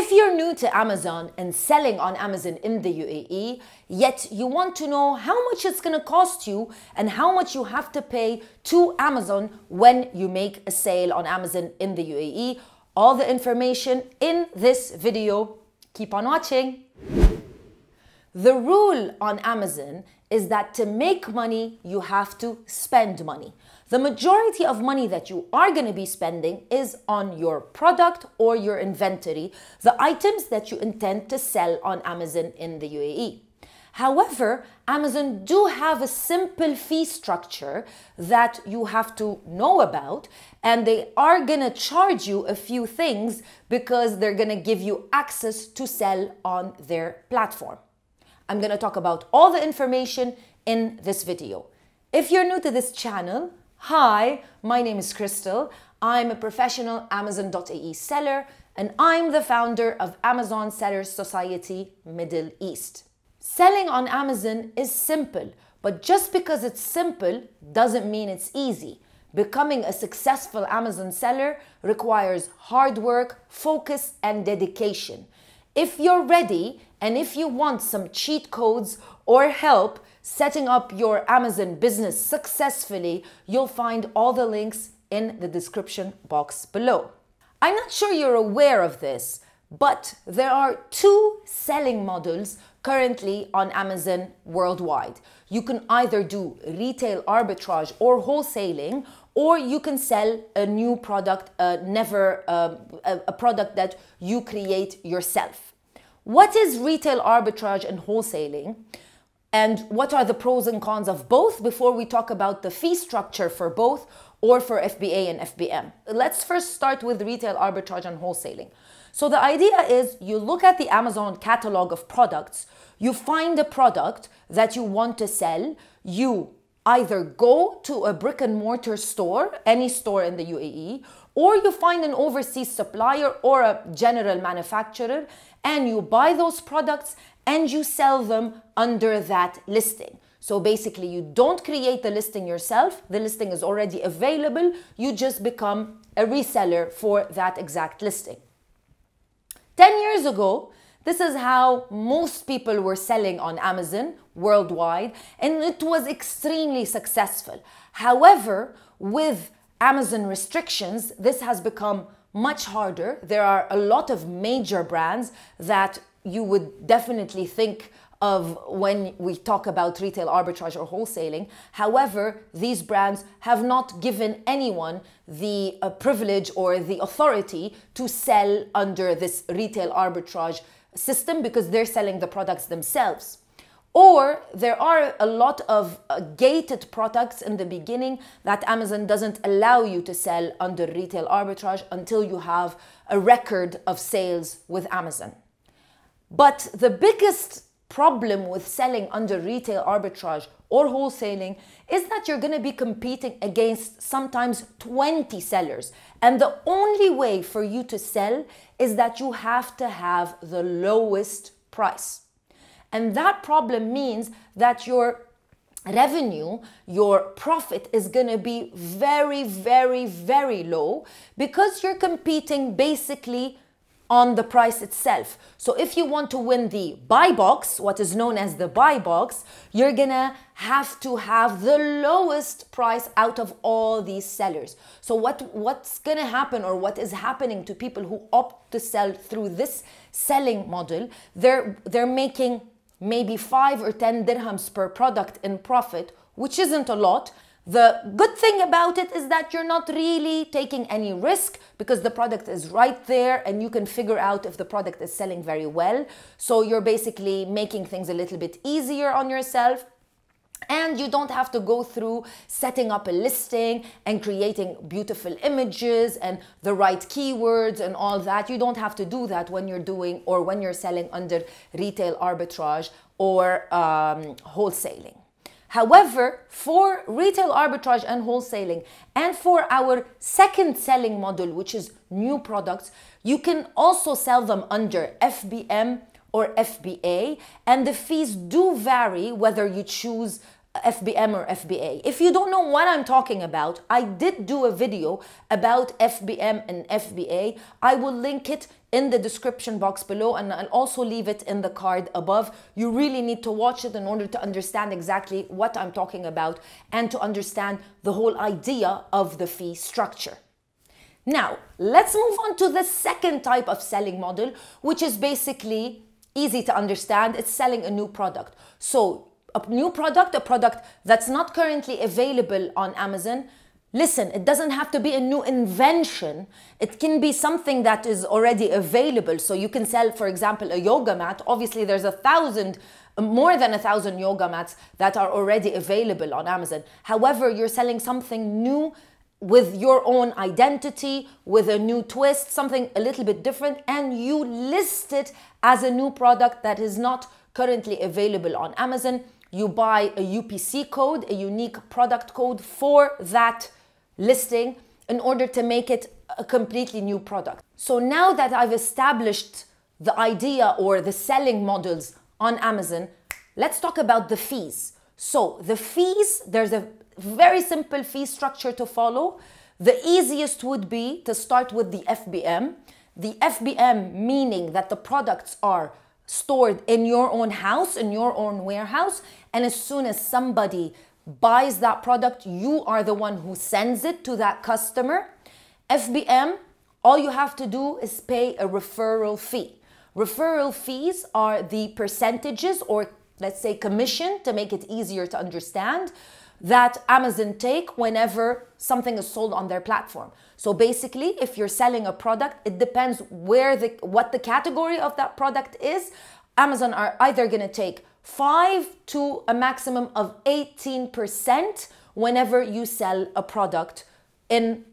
If you're new to Amazon and selling on Amazon in the UAE, yet you want to know how much it's going to cost you and how much you have to pay to Amazon when you make a sale on Amazon in the UAE, all the information in this video. Keep on watching. The rule on Amazon is that to make money, you have to spend money. The majority of money that you are going to be spending is on your product or your inventory, the items that you intend to sell on Amazon in the UAE. However, Amazon do have a simple fee structure that you have to know about, and they are going to charge you a few things because they're going to give you access to sell on their platform. I'm going to talk about all the information in this video. If you're new to this channel, hi, my name is Crystal. I'm a professional Amazon.ae seller, and I'm the founder of Amazon Sellers Society Middle East. Selling on Amazon is simple, but just because it's simple doesn't mean it's easy. Becoming a successful Amazon seller requires hard work, focus, and dedication. If you're ready and if you want some cheat codes or help setting up your Amazon business successfully, you'll find all the links in the description box below. I'm not sure you're aware of this, but there are two selling models currently on Amazon worldwide. You can either do retail arbitrage or wholesaling, or you can sell a new product, a product that you create yourself. What is retail arbitrage and wholesaling? And what are the pros and cons of both before we talk about the fee structure for both or for FBA and FBM? Let's first start with retail arbitrage and wholesaling. So the idea is you look at the Amazon catalog of products, you find a product that you want to sell, you either go to a brick and mortar store, any store in the UAE, or you find an overseas supplier or a general manufacturer and you buy those products and you sell them under that listing. So basically you don't create the listing yourself, the listing is already available, you just become a reseller for that exact listing. 10 years ago, this is how most people were selling on Amazon worldwide, and it was extremely successful. However, with Amazon restrictions, this has become much harder. There are a lot of major brands that you would definitely think of when we talk about retail arbitrage or wholesaling. However, these brands have not given anyone the privilege or the authority to sell under this retail arbitrage system because they're selling the products themselves. Or there are a lot of gated products in the beginning that Amazon doesn't allow you to sell under retail arbitrage until you have a record of sales with Amazon. But the biggest problem with selling under retail arbitrage or wholesaling is that you're going to be competing against sometimes 20 sellers. And the only way for you to sell is that you have to have the lowest price. And that problem means that your revenue, your profit is going to be very, very, very low because you're competing basically on the price itself. So if you want to win the buy box, what is known as the buy box, you're gonna have to have the lowest price out of all these sellers. So what's gonna happen, or what is happening to people who opt to sell through this selling model, they're making maybe 5 or 10 dirhams per product in profit, which isn't a lot. The good thing about it is that you're not really taking any risk because the product is right there and you can figure out if the product is selling very well. So you're basically making things a little bit easier on yourself. And you don't have to go through setting up a listing and creating beautiful images and the right keywords and all that. You don't have to do that when you're doing or when you're selling under retail arbitrage or wholesaling. However, for retail arbitrage and wholesaling, and for our second selling model, which is new products, you can also sell them under FBM or FBA, and the fees do vary whether you choose FBM or FBA. If you don't know what I'm talking about, I did do a video about FBM and FBA. I will link it in the description box below, and I'll also leave it in the card above. You really need to watch it in order to understand exactly what I'm talking about and to understand the whole idea of the fee structure. Now, let's move on to the second type of selling model, which is basically easy to understand. It's selling a new product. So a new product, a product that's not currently available on Amazon. Listen, it doesn't have to be a new invention. It can be something that is already available. So you can sell, for example, a yoga mat. Obviously, there's more than 1,000 yoga mats that are already available on Amazon. However, you're selling something new with your own identity, with a new twist, something a little bit different, and you list it as a new product that is not currently available on Amazon. You buy a UPC code, a unique product code for that listing in order to make it a completely new product. So now that I've established the idea or the selling models on Amazon, let's talk about the fees. So the fees, there's a very simple fee structure to follow. The easiest would be to start with the FBM. The FBM meaning that the products are stored in your own house, in your own warehouse, and as soon as somebody buys that product, you are the one who sends it to that customer. FBM, all you have to do is pay a referral fee. Referral fees are the percentages, or let's say commission, to make it easier to understand, that Amazon take whenever something is sold on their platform. So basically, if you're selling a product, it depends what the category of that product is. Amazon are either going to take 5 to a maximum of 18% whenever you sell a product on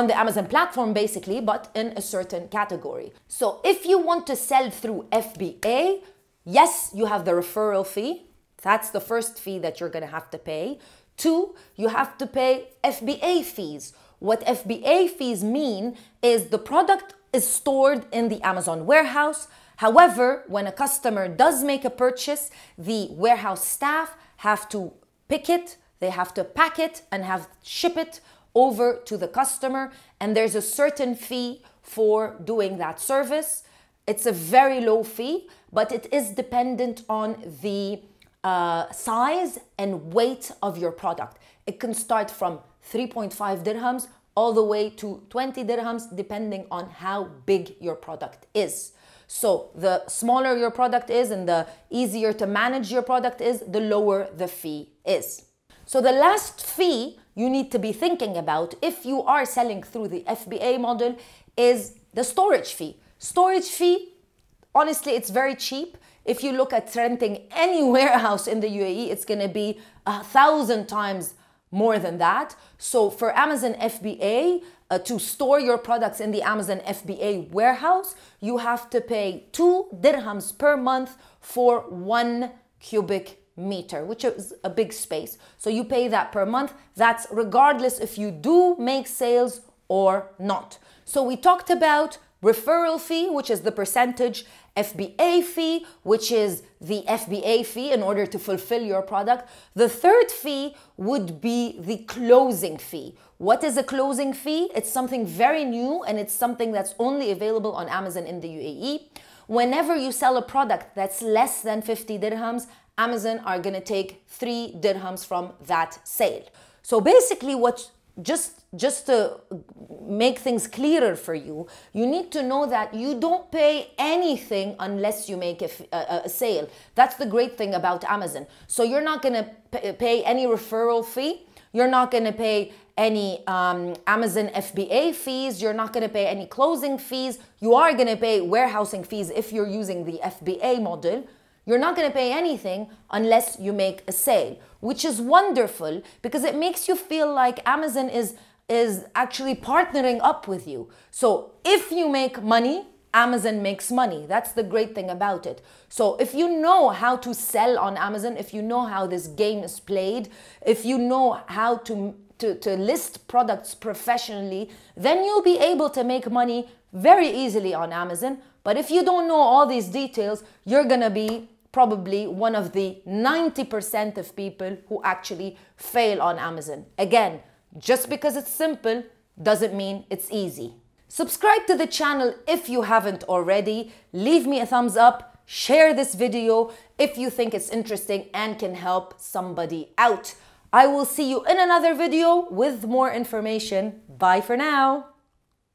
the Amazon platform, basically, but in a certain category. So if you want to sell through FBA, yes, you have the referral fee. That's the first fee that you're going to have to pay. 2, you have to pay FBA fees. What FBA fees mean is the product is stored in the Amazon warehouse. However, when a customer does make a purchase, the warehouse staff have to pick it, they have to pack it and ship it over to the customer. And there's a certain fee for doing that service. It's a very low fee, but it is dependent on the size and weight of your product. It can start from 3.5 dirhams all the way to 20 dirhams, depending on how big your product is. So the smaller your product is and the easier to manage your product is, the lower the fee is. So the last fee you need to be thinking about if you are selling through the FBA model is the storage fee. Storage fee, honestly, it's very cheap. If you look at renting any warehouse in the UAE, it's going to be 1,000 times more than that. So for Amazon FBA, to store your products in the Amazon FBA warehouse, you have to pay 2 dirhams per month for 1 cubic meter, which is a big space. So you pay that per month. That's regardless if you do make sales or not. So we talked about referral fee, which is the percentage, FBA fee, which is the FBA fee in order to fulfill your product. The third fee would be the closing fee. What is a closing fee? It's something very new and it's something that's only available on Amazon in the UAE. Whenever you sell a product that's less than 50 dirhams, Amazon are going to take 3 dirhams from that sale. So basically just to make things clearer for you, you need to know that you don't pay anything unless you make a sale. That's the great thing about Amazon. So you're not going to pay any referral fee. You're not going to pay any Amazon FBA fees. You're not going to pay any closing fees. You are going to pay warehousing fees if you're using the FBA model. You're not going to pay anything unless you make a sale, which is wonderful because it makes you feel like Amazon is actually partnering up with you. So if you make money, Amazon makes money. That's the great thing about it. So if you know how to sell on Amazon, if you know how this game is played, if you know how to list products professionally, then you'll be able to make money very easily on Amazon. But if you don't know all these details, you're going to be probably one of the 90% of people who actually fail on Amazon. Again, just because it's simple doesn't mean it's easy. Subscribe to the channel if you haven't already. Leave me a thumbs up. Share this video if you think it's interesting and can help somebody out. I will see you in another video with more information. Bye for now.